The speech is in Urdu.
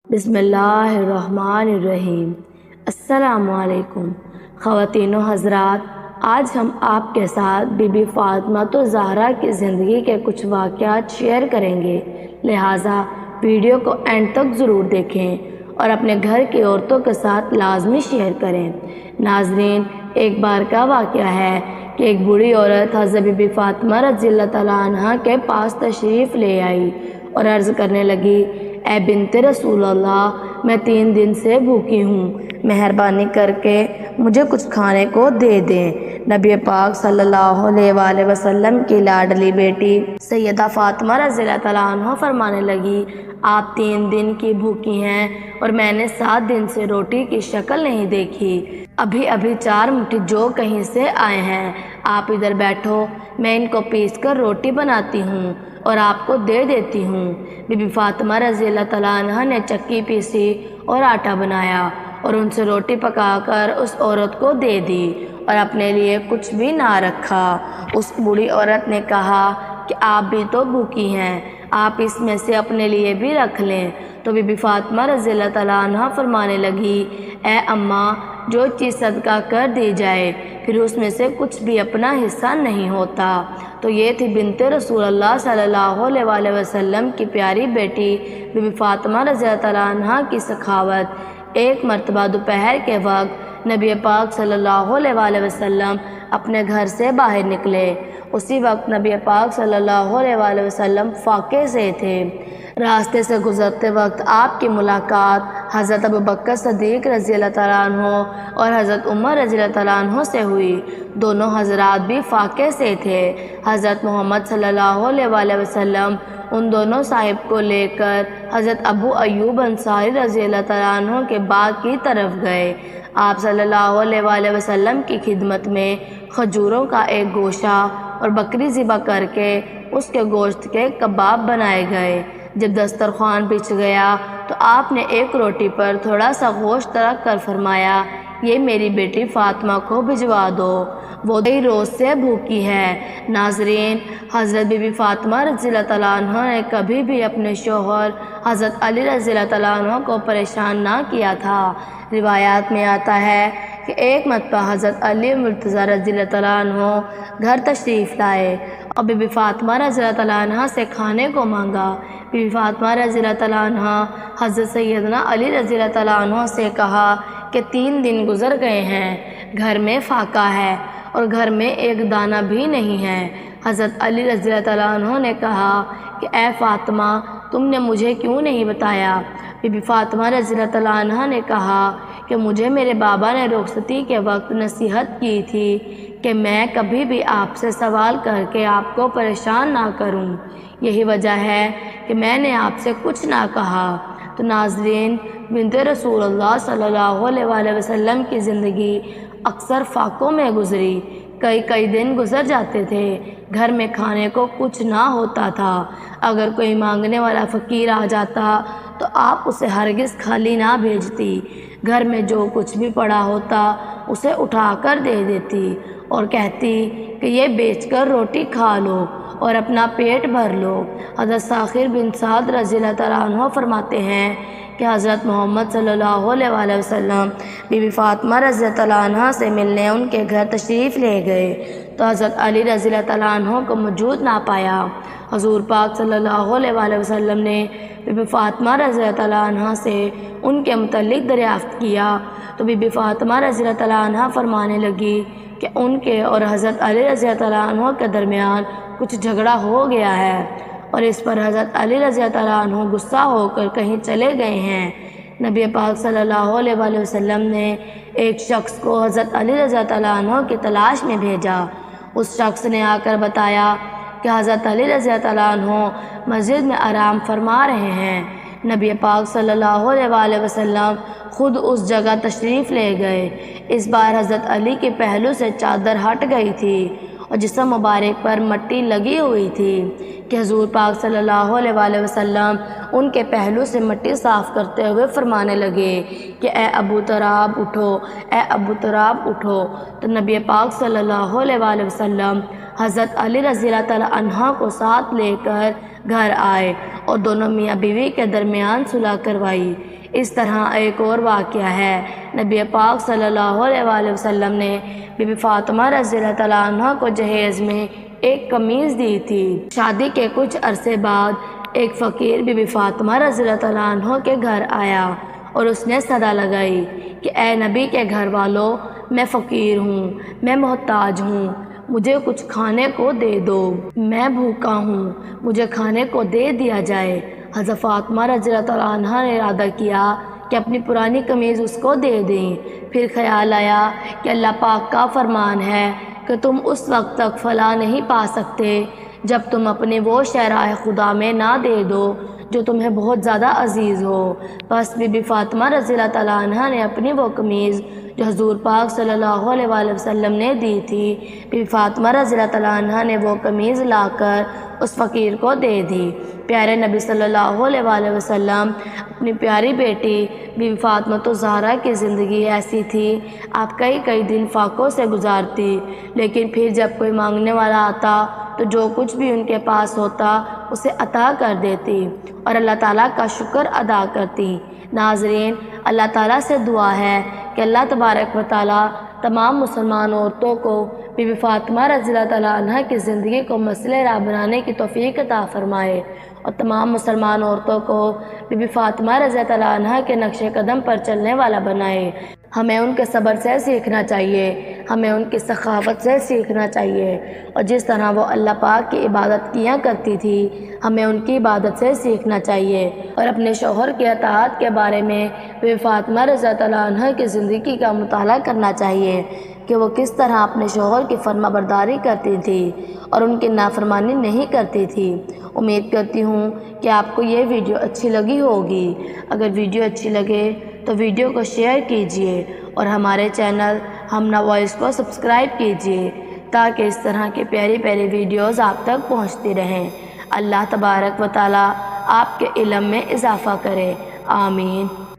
بسم اللہ الرحمن الرحیم۔ السلام علیکم خواتین و حضرات، آج ہم آپ کے ساتھ بی بی فاطمہ زہرا کی زندگی کے کچھ واقعات شیئر کریں گے، لہٰذا ویڈیو کو اینڈ تک ضرور دیکھیں اور اپنے گھر کی عورتوں کے ساتھ لازمی شیئر کریں۔ ناظرین، ایک بار کا واقعہ ہے کہ ایک بوڑھی عورت حضرت بی بی فاطمہ رضی اللہ تعالیٰ عنہ کے پاس تشریف لے آئی اور عرض کرنے لگی، اے بنت رسول اللہ، میں 3 دن سے بھوکی ہوں، مہربانی کر کے مجھے کچھ کھانے کو دے دیں۔ نبی پاک صلی اللہ علیہ وآلہ وسلم کی لاڈلی بیٹی سیدہ فاطمہ رضی اللہ تعالیٰ عنہ فرمانے لگی، آپ 3 دن کی بھوکی ہیں اور میں نے 7 دن سے روٹی کی شکل نہیں دیکھی، ابھی 4 مٹھی جو کہیں سے آئے ہیں، آپ ادھر بیٹھو، میں ان کو پیس کر روٹی بناتی ہوں اور آپ کو دے دیتی ہوں۔ بی بی فاطمہ رضی اللہ تعالیٰ عنہ نے چکی پیسی اور آٹا بنایا اور ان سے روٹی پکا کر اس عورت کو دے دی اور اپنے لیے کچھ بھی نہ رکھا۔ اس بوڑھی عورت نے کہا کہ آپ بھی تو بھوکی ہیں، آپ اس میں سے اپنے لیے بھی رکھ لیں۔ تو بی بی فاطمہ رضی اللہ تعالیٰ عنہ فرمانے لگی، اے اماں، جو چیز صدقہ کر دی جائے پھر اس میں سے کچھ بھی اپنا حصہ نہیں ہوتا۔ تو یہ تھی بنت رسول اللہ صلی اللہ علیہ وآلہ وسلم کی پیاری بیٹی بی بی فاطمہ رضی اللہ تعالیٰ عنہ کی سخاوت۔ ایک مرتبہ دوپہر کے وقت نبی پاک صلی اللہ علیہ وآلہ وسلم اپنے گھر سے باہر نکلے۔ اسی وقت نبی پاک صلی اللہ علیہ وآلہ وسلم فاقے سے تھے۔ راستے سے گزرتے وقت آپ کی ملاقات حضرت ابوبکر صدیق رضی اللہ تعالیٰ عنہ اور حضرت عمر رضی اللہ تعالیٰ عنہ سے ہوئی۔ دونوں حضرات بھی فاقے سے تھے۔ حضرت محمد صلی اللہ علیہ وآلہ وسلم ان دونوں صاحب کو لے کر حضرت ابو ایوب انصاری رضی اللہ تعالیٰ عنہ کے باغ کی طرف گئے۔ آپ صلی اللہ علیہ وآلہ وسلم کی خدمت میں کھجوروں کا ایک گوشہ اور بکری ذبح کر کے اس کے گوشت کے کباب بنائے گئے۔ جب دسترخوان بچھ گیا تو آپ نے ایک روٹی پر تھوڑا سا گوشت رکھ کر فرمایا، یہ میری بیٹی فاطمہ کو بھجوا دو، وہ کئی روز سے بھوکی ہے۔ ناظرین، حضرت بی بی فاطمہ رضی اللہ تعالیٰ عنہ نے کبھی بھی اپنے شوہر حضرت علی رضی اللہ تعالیٰ عنہ کو پریشان نہ کیا تھا۔ روایات میں آتا ہے کہ ایک مرتبہ حضرت علی مرتضیٰ رضی اللہ تعالیٰ عنہ گھر تشریف لائے اور بی بی فاطمہ رضی اللہ تعالیٰ عنہ سے کھانے کو مانگا۔ بی بی فاطمہ رضی اللہ تعالیٰ عنہ حضرت سیدنا علی رضی اللہ تعالیٰ عنہ سے کہا کہ 3 دن گزر گئے ہیں، گھر میں فاقہ ہے اور گھر میں ایک دانہ بھی نہیں ہے۔ حضرت علی رضی اللہ تعالیٰ عنہ نے کہا کہ اے فاطمہ، تم نے مجھے کیوں نہیں بتایا؟ بی بی فاطمہ رضی اللہ تعالیٰ عنہ نے کہا کہ مجھے میرے بابا نے رخصتی کے وقت نصیحت کی تھی کہ میں کبھی بھی آپ سے سوال کر کے آپ کو پریشان نہ کروں، یہی وجہ ہے کہ میں نے آپ سے کچھ نہ کہا۔ تو ناظرین، بنت رسول اللہ صلی اللہ علیہ وآلہ وسلم کی زندگی اکثر فاقوں میں گزری۔ کئی دن گزر جاتے تھے، گھر میں کھانے کو کچھ نہ ہوتا تھا۔ اگر کوئی مانگنے والا فقیر آ جاتا تو آپ اسے ہرگز خالی نہ بھیجتی، گھر میں جو کچھ بھی پڑا ہوتا اسے اٹھا کر دے دیتی اور کہتی کہ یہ بیچ کر روٹی کھا لو اور اپنا پیٹ بھر لو۔ حضرت ساخر بن سعد رضی اللہ تعالیٰ عنہ فرماتے ہیں کہ حضرت محمد صلی اللہ علیہ وآلہ وسلم بی بی فاطمہ رضی اللہ تعالیٰ عنہ سے ملنے ان کے گھر تشریف لے گئے تو حضرت علی رضی اللہ تعالیٰ عنہ کو موجود نہ پایا۔ حضور پاک صلی اللہ علیہ وآلہ وسلم نے بی بی فاطمہ رضی اللہ تعالیٰ عنہ سے ان کے متعلق دریافت کیا تو بی بی فاطمہ رضی اللہ تعالیٰ عنہ فرمانے لگی کہ ان کے اور حضرت علی رضی اللہ تعالیٰ عنہ کے درمیان کچھ جھگڑا ہو گیا ہے اور اس پر حضرت علی رضی اللہ تعالیٰ عنہ غصہ ہو کر کہیں چلے گئے ہیں۔ نبی پاک صلی اللہ علیہ وآلہ وسلم نے ایک شخص کو حضرت علی رضی اللہ تعالیٰ عنہ کی تلاش میں بھیجا۔ اس شخص نے آ کر بتایا کہ حضرت علی رضی اللہ تعالیٰ عنہ مسجد میں آرام فرما رہے ہیں۔ نبی پاک صلی اللہ علیہ وآلہ وسلم خود اس جگہ تشریف لے گئے۔ اس بار حضرت علی کے پہلو سے چادر ہٹ گئی تھی اور جسم مبارک پر مٹی لگی ہوئی تھی کہ حضور پاک صلی اللہ علیہ وآلہ وسلم ان کے پہلو سے مٹی صاف کرتے ہوئے فرمانے لگے کہ اے ابو تراب اٹھو، اے ابو تراب اٹھو۔ تو نبی پاک صلی اللہ علیہ وآلہ وسلم حضرت علی رضی اللہ تعالیٰ عنہ کو ساتھ لے کر گھر آئے اور دونوں میاں بیوی کے درمیان صلح کروائی۔ اس طرح ایک اور واقعہ ہے، نبی پاک صلی اللہ علیہ وآلہ وسلم نے بی بی فاطمہ رضی اللہ تعالیٰ عنہ کو جہیز میں ایک قمیض دی تھی۔ شادی کے کچھ عرصے بعد ایک فقیر بی بی فاطمہ رضی اللہ تعالیٰ عنہ کے گھر آیا اور اس نے صدا لگائی کہ اے نبی کے گھر والوں، میں فقیر ہوں، میں محتاج ہوں، مجھے کچھ کھانے کو دے دو، میں بھوکا ہوں، مجھے کھانے کو دے دیا جائے۔ حضرت فاطمہ رضی اللہ تعالیٰ عنہ نے ارادہ کیا کہ اپنی پرانی قمیض اس کو دے دیں۔ پھر خیال آیا کہ اللہ پاک کا فرمان ہے کہ تم اس وقت تک فلاح نہیں پا سکتے جب تم اپنے وہ شہرائے خدا میں نہ دے دو جو تمہیں بہت زیادہ عزیز ہو۔ بس بی بی فاطمہ رضی اللہ تعالیٰ عنہ نے اپنی وہ قمیض جو حضور پاک صلی اللہ علیہ وآلہ وسلم نے دی تھی، بی بی فاطمہ رضی اللہ تعالیٰ عنہ نے وہ قمیض لا کر اس فقیر کو دے دی۔ پیارے نبی صلی اللہ علیہ وآلہ وسلم اپنی پیاری بیٹی بی بی فاطمہ الزہرا کی زندگی ایسی تھی، آپ کئی دن فاقوں سے گزارتی، لیکن پھر جب کوئی مانگنے والا آتا تو جو کچھ بھی ان کے پاس ہوتا اسے عطا کر دیتی اور اللہ تعالیٰ کا شکر ادا کرتی۔ ناظرین، اللہ تعالیٰ سے دعا ہے کہ اللہ تبارک و تعالیٰ تمام مسلمان عورتوں کو بی بی فاطمہ رضی اللہ تعالیٰ عنہ کی زندگی کو مسئلہ راہ بنانے کی توفیق عطا فرمائے اور تمام مسلمان عورتوں کو بی بی فاطمہ رضی اللہ تعالیٰ عنہ کے نقش قدم پر چلنے والا بنائے۔ ہمیں ان کے صبر سے سیکھنا چاہیے، ہمیں ان کی سخاوت سے سیکھنا چاہیے، اور جس طرح وہ اللہ پاک کی عبادت کیا کرتی تھی ہمیں ان کی عبادت سے سیکھنا چاہیے، اور اپنے شوہر کی اطاعت کے بارے میں بی بی فاطمہ رضی اللہ تعالیٰ عنہ کی زندگی کا مطالعہ کرنا چاہیے کہ وہ کس طرح اپنے شوہر کی فرما برداری کرتی تھی اور ان کی نافرمانی نہیں کرتی تھی۔ امید کرتی ہوں کہ آپ کو یہ ویڈیو اچھی لگی ہوگی۔ اگر ویڈیو اچھی لگے تو ویڈیو کو شیئر کیجیے اور ہمارے چینل ہمنا وائس کو سبسکرائب کیجیے تاکہ اس طرح کے پیاری ویڈیوز آپ تک پہنچتی رہیں۔ اللہ تبارک و تعالیٰ آپ کے علم میں اضافہ کرے، آمین۔